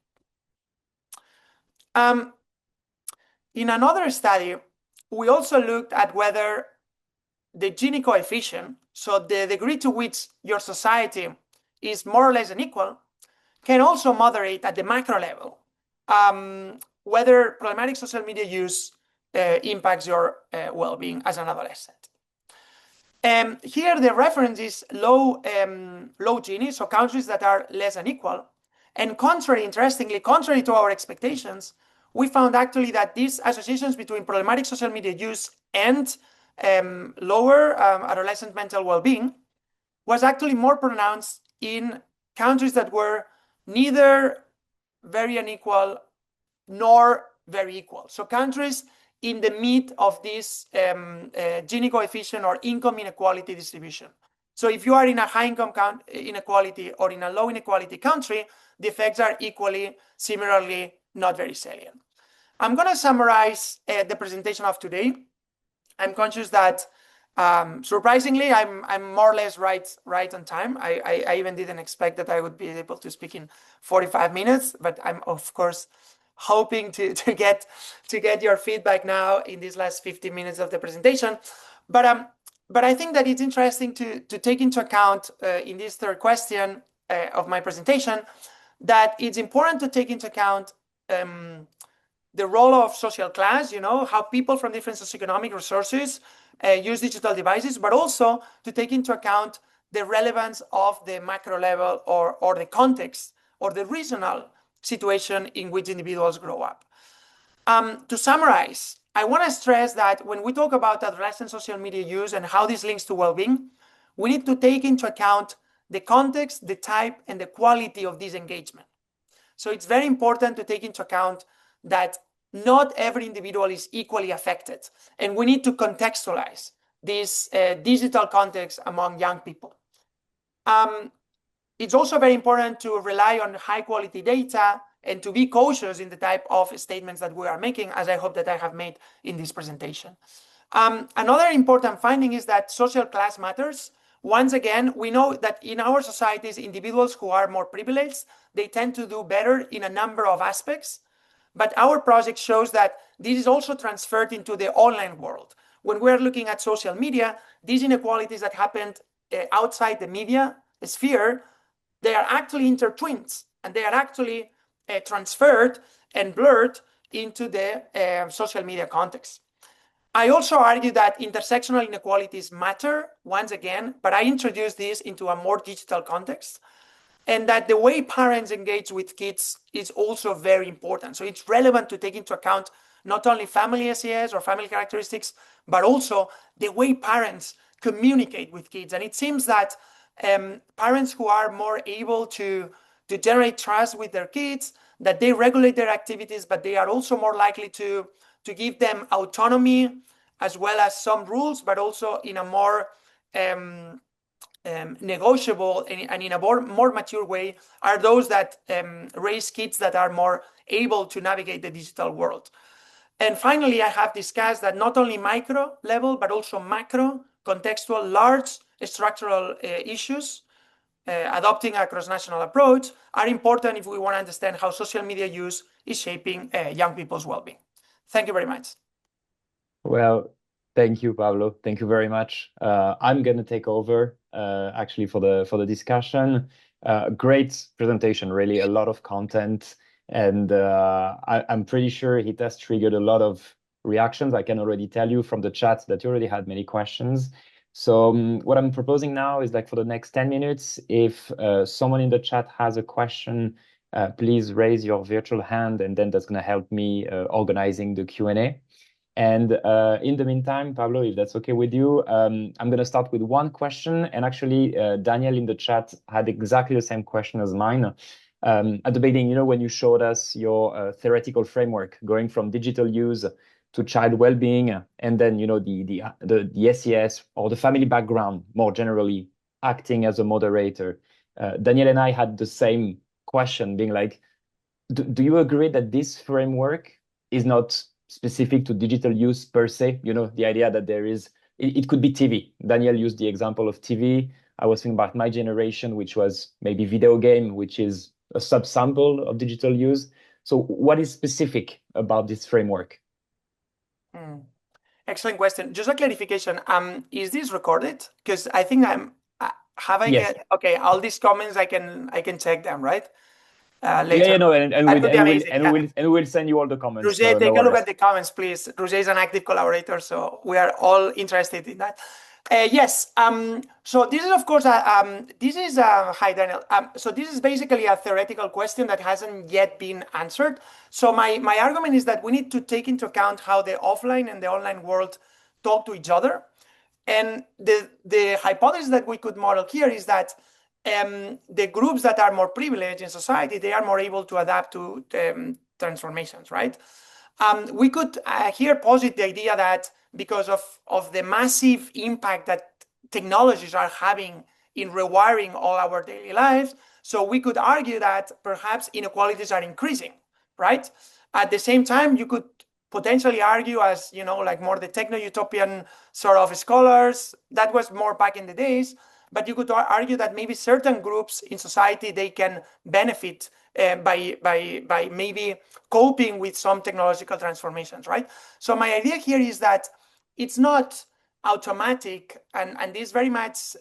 In another study, we also looked at whether the Gini coefficient, so the degree to which your society is more or less unequal, can also moderate at the macro level whether problematic social media use impacts your well-being as an adolescent. Here the reference is low Gini, so countries that are less unequal. And interestingly, contrary to our expectations, we found actually that these associations between problematic social media use and lower adolescent mental well-being was actually more pronounced in countries that were neither very unequal nor very equal. So countries in the mid of this Gini coefficient or income inequality distribution. So if you are in a high income inequality or in a low inequality country, the effects are similarly not very salient. I'm going to summarize the presentation of today. I'm conscious that surprisingly, I'm more or less right on time. I even didn't expect that I would be able to speak in 45 minutes, but I'm of course hoping to get your feedback now in these last 50 minutes of the presentation. But I think that it's interesting to take into account in this third question of my presentation that it's important to take into account the role of social class, how people from different socioeconomic resources use digital devices, but also to take into account the relevance of the macro level or the context or the regional situation in which individuals grow up. To summarize, I want to stress that when we talk about adolescent social media use and how this links to well-being, we need to take into account the context, the type, and the quality of this engagement. So it's very important to take into account that not every individual is equally affected, and we need to contextualize this digital context among young people. It's also very important to rely on high quality data and to be cautious in the type of statements that we are making, as I hope that I have made in this presentation. Another important finding is that social class matters. Once again, we know that in our societies, individuals who are more privileged, they tend to do better in a number of aspects. But our project shows that this is also transferred into the online world. When we're looking at social media, these inequalities that happened outside the media sphere, they are actually intertwined and they are actually transferred and blurred into the social media context. I also argue that intersectional inequalities matter once again, but I introduce this into a more digital context, and that the way parents engage with kids is also very important. So it's relevant to take into account not only family SES or family characteristics, but also the way parents communicate with kids. And it seems that parents who are more able to generate trust with their kids, that they regulate their activities, but they are also more likely to give them autonomy as well as some rules, but also in a more negotiable and in a more mature way, are those that raise kids that are more able to navigate the digital world. And finally, I have discussed that not only micro level, but also macro, contextual, large structural issues adopting a cross-national approach are important if we want to understand how social media use is shaping young people's well-being. Thank you very much. Well, thank you, Pablo. Thank you very much. I'm going to take over actually for the discussion. Great presentation, really a lot of content. And I'm pretty sure it has triggered a lot of reactions. I can already tell you from the chat that you already had many questions. So what I'm proposing now is like for the next 10 minutes, if someone in the chat has a question, please raise your virtual hand, and then that's going to help me organizing the Q&A. And in the meantime, Pablo, if that's okay with you, I'm going to start with one question. And actually, Daniel in the chat had exactly the same question as mine. At the beginning, when you showed us your theoretical framework going from digital use to child well-being, and then the SES or the family background more generally acting as a moderator. Daniel and I had the same question, being like, do you agree that this framework is not specific to digital use per se? The idea that it could be TV. Daniel used the example of TV. I was thinking about my generation, which was maybe video game, which is a subsample of digital use. So what is specific about this framework? Excellent question. Just a clarification. Is this recorded? Because I think Yes. okay, all these comments I can check them, right? Later. And we'll send you all the comments. Roger, take a look at the comments, please. Roger is an active collaborator, so we are all interested in that. Yes. So this is, of course, hi, Daniel. So this is basically a theoretical question that hasn't yet been answered. So my argument is that we need to take into account how the offline and the online world talk to each other. And the hypothesis that we could model here is that the groups that are more privileged in society, they are more able to adapt to transformations, right? We could here posit the idea that because of the massive impact that technologies are having in rewiring all our daily lives, so we could argue that perhaps inequalities are increasing, right? At the same time, you could potentially argue, as like more the techno-utopian sort of scholars, that was more back in the days, but you could argue that maybe certain groups in society, they can benefit by maybe coping with some technological transformations, right? So my idea here is that it's not automatic, and this very much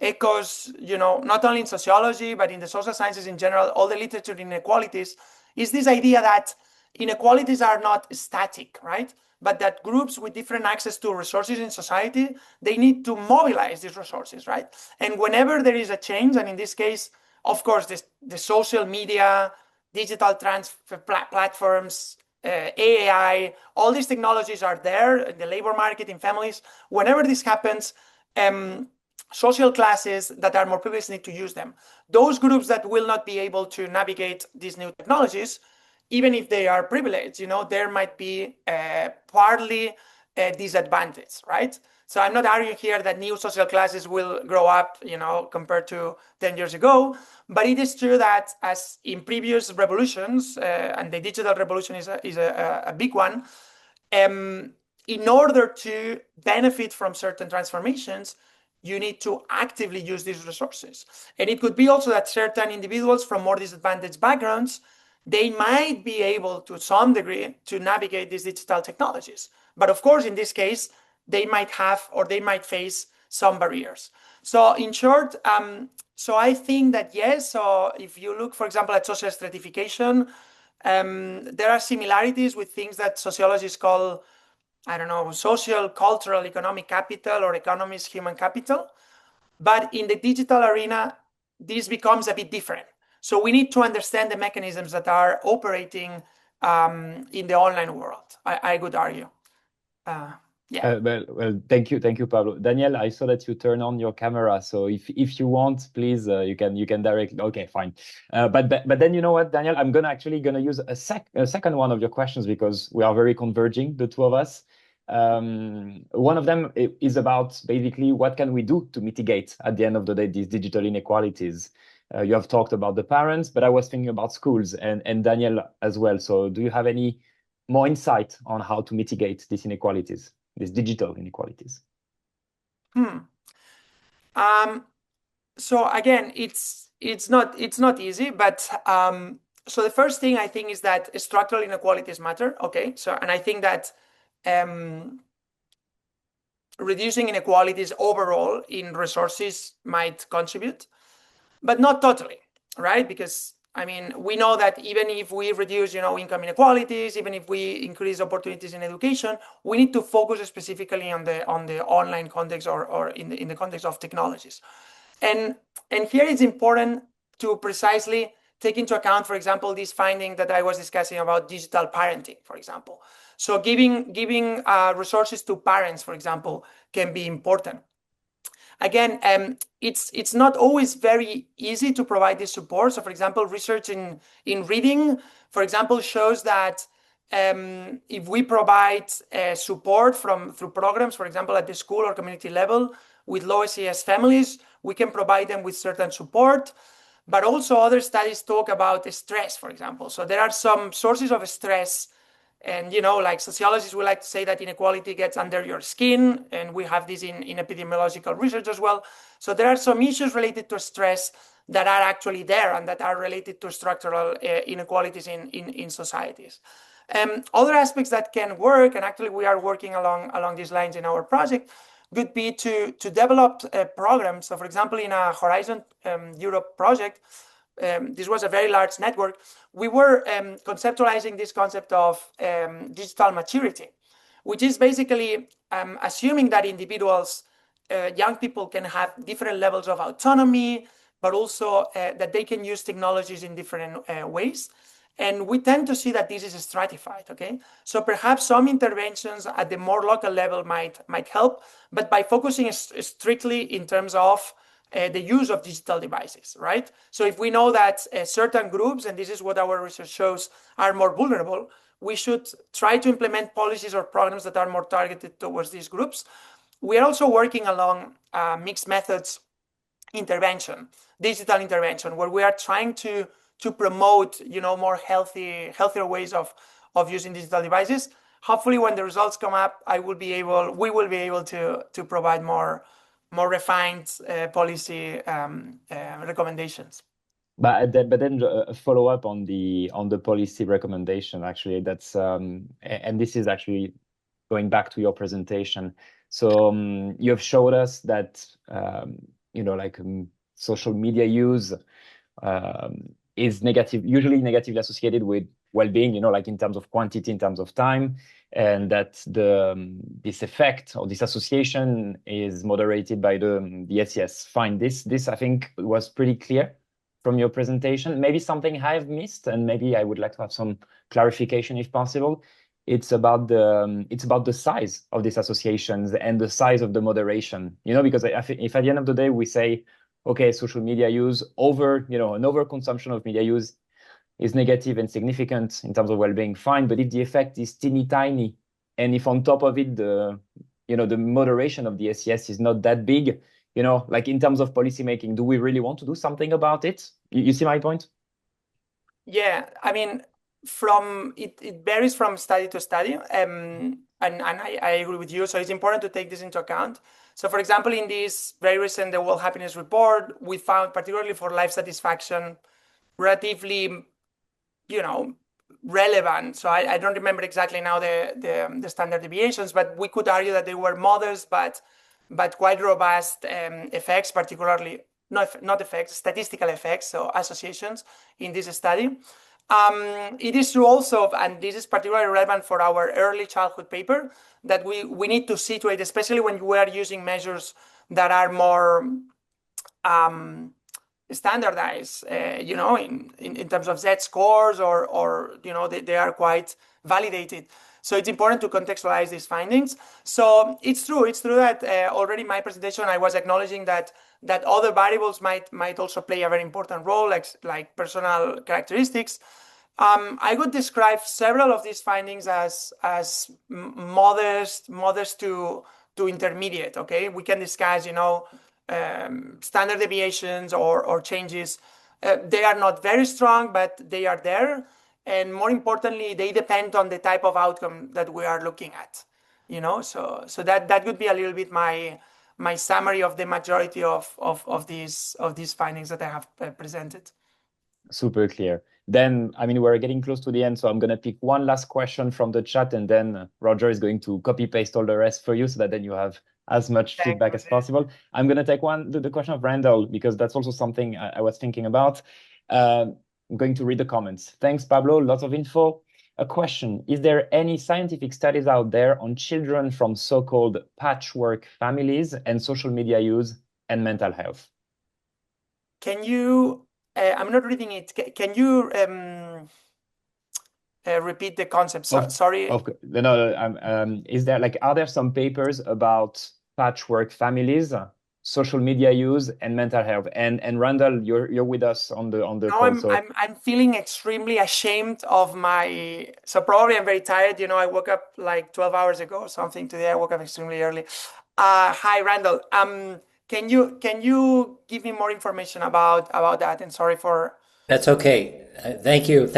echoes, not only in sociology, but in the social sciences in general, all the literature in inequalities, is this idea that inequalities are not static, right? But that groups with different access to resources in society, they need to mobilize these resources, right? And whenever there is a change, and in this case, of course, the social media, digital transfer platforms, AI, all these technologies are there in the labor market, in families. Whenever this happens, social classes that are more privileged need to use them. Those groups that will not be able to navigate these new technologies, even if they are privileged, there might be partly disadvantage, right? So I'm not arguing here that new social classes will grow up, compared to 10 years ago, but it is true that as in previous revolutions, and the digital revolution is a big one, in order to benefit from certain transformations, you need to actively use these resources. And it could be also that certain individuals from more disadvantaged backgrounds, they might be able to some degree to navigate these digital technologies. But of course, in this case, they might have or they might face some barriers. So in short, so I think that yes, so if you look, for example, at social stratification, there are similarities with things that sociologists call I don't know, social, cultural, economic capital, or economist human capital. But in the digital arena, this becomes a bit different. So we need to understand the mechanisms that are operating in the online world, I would argue. Yeah. Well, thank you, Pablo. Daniel, I saw that you turn on your camera, so if you want, please, you can direct. Okay, fine. But then you know what, Daniel, I'm gonna use a second one of your questions because we are very converging, the two of us. One of them is about basically what can we do to mitigate at the end of the day these digital inequalities. You have talked about the parents, but I was thinking about schools and Daniel as well. So do you have any more insight on how to mitigate these inequalities, these digital inequalities? So again, it's not easy, but so the first thing I think is that structural inequalities matter. Okay, so and I think that reducing inequalities overall in resources might contribute, but not totally, right? Because I mean, we know that even if we reduce, income inequalities, even if we increase opportunities in education, we need to focus specifically on the online context or in the context of technologies. And here it's important to precisely take into account, for example, this finding that I was discussing about digital parenting, for example. So giving resources to parents, for example, can be important. Again, it's not always very easy to provide this support. So, for example, research in reading, for example, shows that if we provide support through programs, for example, at the school or community level with low SES families, we can provide them with certain support. But also other studies talk about stress, for example. So there are some sources of stress. And, like sociologists, we like to say that inequality gets under your skin. And we have this in epidemiological research as well. So there are some issues related to stress that are actually there and that are related to structural inequalities in societies. Other aspects that can work, and actually we are working along these lines in our project, would be to develop programs. So, for example, in a Horizon Europe project, this was a very large network. We were conceptualizing this concept of digital maturity, which is basically assuming that individuals, young people, can have different levels of autonomy, but also that they can use technologies in different ways. And we tend to see that this is stratified, okay? So perhaps some interventions at the more local level might help, but by focusing strictly in terms of the use of digital devices, right? So if we know that certain groups, and this is what our research shows, are more vulnerable, we should try to implement policies or programs that are more targeted towards these groups. We are also working along mixed methods intervention, digital intervention, where we are trying to promote, more healthier ways of using digital devices. Hopefully, when the results come up, we will be able to provide more refined policy recommendations. But then a follow up on the policy recommendation. Actually, that's and this is actually going back to your presentation. So you have showed us that social media use is usually negatively associated with well-being, like in terms of quantity, in terms of time, and that this effect or this association is moderated by the SES. Fine. This I think was pretty clear from your presentation. Maybe something I've missed, and maybe I would like to have some clarification if possible. It's about the size of these associations and the size of the moderation, because I think if at the end of the day we say, okay, social media use an overconsumption of media use is negative and significant in terms of well-being, fine. But if the effect is teeny tiny, and if on top of it the moderation of the SES is not that big, like in terms of policymaking, do we really want to do something about it? You see my point? Yeah, I mean, it varies from study to study, and I agree with you. So it's important to take this into account. So, for example, in this very recent the World Happiness Report, we found particularly for life satisfaction, relatively, relevant. So I don't remember exactly now the standard deviations, but we could argue that they were modest, but quite robust effects, particularly not effects, statistical effects, so associations in this study. It is true also, and this is particularly relevant for our early childhood paper, that we need to situate, especially when we are using measures that are more standardized, in terms of Z scores, or they are quite validated. So it's important to contextualize these findings. So it's true that already in my presentation I was acknowledging that other variables might also play a very important role, like personal characteristics. I would describe several of these findings as modest to intermediate. Okay, we can discuss, standard deviations or changes. They are not very strong, but they are there. And more importantly, they depend on the type of outcome that we are looking at. So that would be a little bit my summary of the majority of these findings that I have presented. Super clear. Then, we're getting close to the end, so I'm going to pick one last question from the chat, and then Roger is going to copy paste all the rest for you so that then you have as much feedback as possible. I'm going to take the question of Randall, because that's also something I was thinking about. I'm going to read the comments. Thanks, Pablo. Lots of info. A question: is there any scientific studies out there on children from so-called patchwork families and social media use and mental health? Can you, I'm not reading it. Can you repeat the concept? Sorry. No. Is there, are there some papers about patchwork families, social media use, and mental health? And Randall, you're with us on the call. I'm feeling extremely ashamed of my. So probably I'm very tired. I woke up like 12 hours ago or something today. I woke up extremely early. Hi, Randall. Can you give me more information about that? And sorry for. That's okay. Thank you.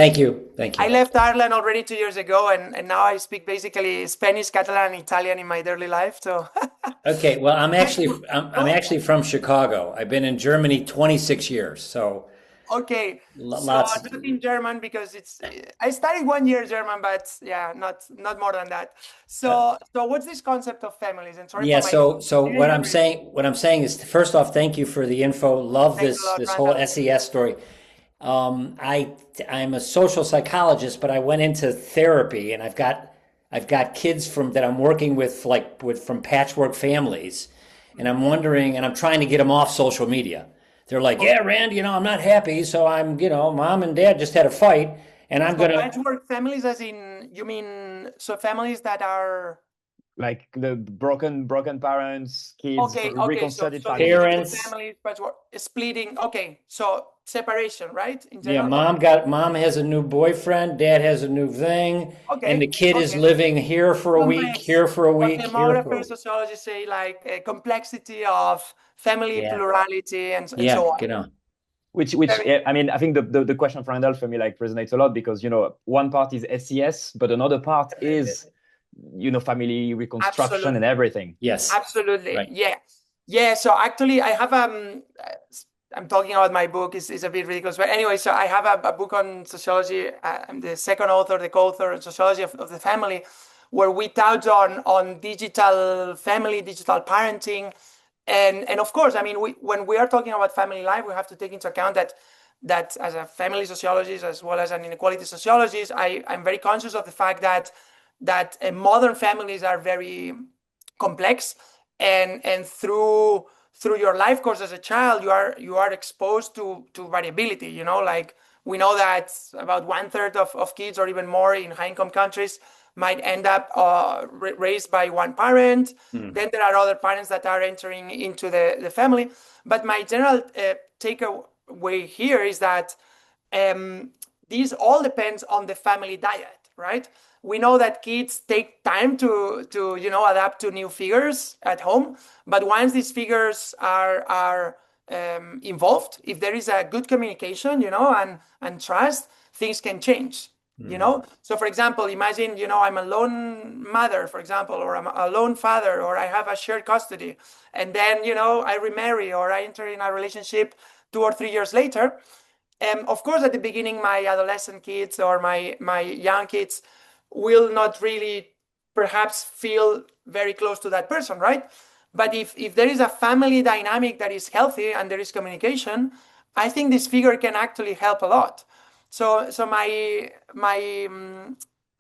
I left Ireland already 2 years ago, and now I speak basically Spanish, Catalan, and Italian in my daily life. So. Okay. Well, I'm actually from Chicago. I've been in Germany 26 years. So. Okay. Lots. So not in German, because I studied 1 year German, but yeah, not more than that. So what's this concept of families? And sorry. Yeah. So what I'm saying is, first off, thank you for the info. Love this whole SES story. I'm a social psychologist, but I went into therapy, and I've got kids that I'm working with, from patchwork families, and I'm wondering, and I'm trying to get them off social media. They're like, yeah, Rand, I'm not happy, so I'm, mom and dad just had a fight, and I'm gonna. Patchwork families, as in, you mean, so families that are. Like the broken parents, kids, reconstructed parents, families, patchwork, splitting. Okay, so separation, right? In general. Yeah, mom has a new boyfriend, dad has a new thing, and the kid is living here for a week, here for a week. Demographers, sociologists say a complexity of family plurality and so on. Which I think the question for Randall for me resonates a lot, because one part is SES, but another part is family reconstruction and everything. Yes, absolutely. Right. Yeah. So actually, I have I'm talking about my book. Is a bit ridiculous, but anyway. So I have a book on sociology. I'm the second author, the co-author on sociology of the family, where we touch on digital family, digital parenting, and of course, when we are talking about family life, we have to take into account that as a family sociologist as well as an inequality sociologist, I'm very conscious of the fact that modern families are very complex, and through your life course as a child, you are exposed to variability. We know that about 1/3 of kids, or even more in high-income countries, might end up raised by one parent. Then there are other parents that are entering into the family. But my general takeaway here is that this all depends on the family diet, right? We know that kids take time to adapt to new figures at home, but once these figures are involved, if there is a good communication, and trust, things can change. So for example, imagine, I'm a lone mother, for example, or I'm a lone father, or I have a shared custody, and then I remarry, or I enter in a relationship 2 or 3 years later. Of course, at the beginning, my adolescent kids or my young kids will not really perhaps feel very close to that person, right? But if there is a family dynamic that is healthy and there is communication, I think this figure can actually help a lot. So my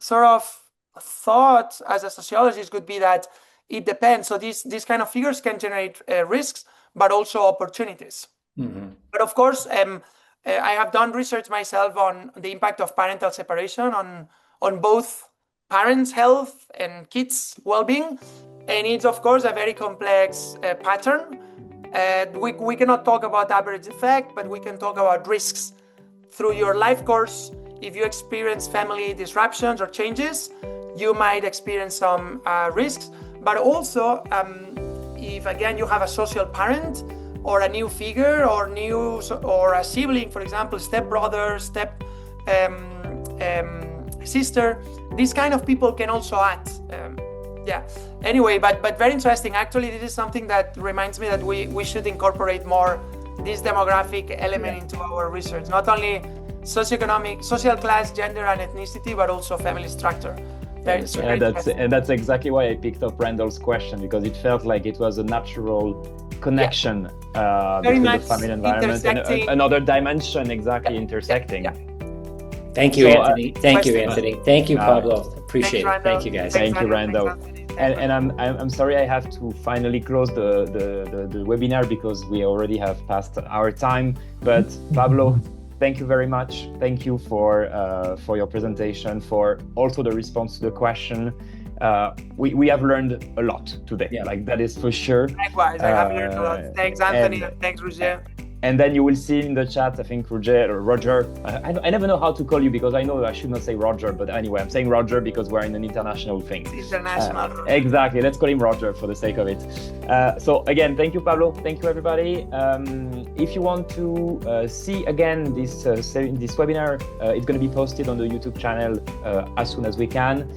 sort of thought as a sociologist would be that it depends. So these kind of figures can generate risks, but also opportunities. But of course, I have done research myself on the impact of parental separation on both parents' health and kids' well-being, and it's of course a very complex pattern. We cannot talk about average effect, but we can talk about risks through your life course. If you experience family disruptions or changes, you might experience some risks. But also, if again you have a social parent or a new figure or a sibling, for example, stepbrother, sister, these kind of people can also add. Anyway, but very interesting. Actually, this is something that reminds me that we should incorporate more this demographic element into our research, not only socioeconomic, social class, gender, and ethnicity, but also family structure. And that's exactly why I picked up Randall's question, because it felt like it was a natural connection between the family environment and another dimension intersecting. Thank you, Anthony. Thank you, Anthony. Thank you, Pablo. Appreciate it. Thank you, guys. Thank you, Randall. And I'm sorry I have to finally close the webinar because we already have passed our time. But Pablo, thank you very much. Thank you for your presentation, for also the response to the question. We have learned a lot today, like that is for sure. Likewise, I have learned a lot. Thanks, Anthony, and thanks, Roger. And then you will see in the chat, I think Roger, I never know how to call you because I know I should not say Roger, but anyway, I'm saying Roger because we're in an international thing. It's international. Exactly, let's call him Roger for the sake of it. So again, thank you, Pablo. Thank you, everybody. If you want to see again this webinar, it's going to be posted on the YouTube channel as soon as we can.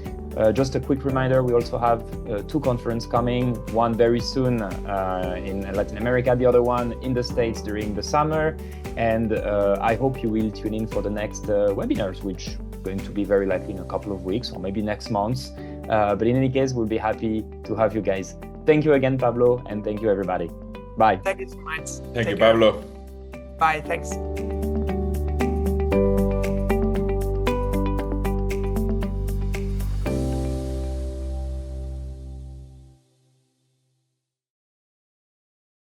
Just a quick reminder, we also have 2 conferences coming, one very soon in Latin America, the other one in the States during the summer. And I hope you will tune in for the next webinars, which are going to be very likely in a couple of weeks or maybe next month. But in any case, we'll be happy to have you guys. Thank you again, Pablo, and thank you, everybody. Bye. Thank you so much. Thank you, Pablo. Bye, thanks.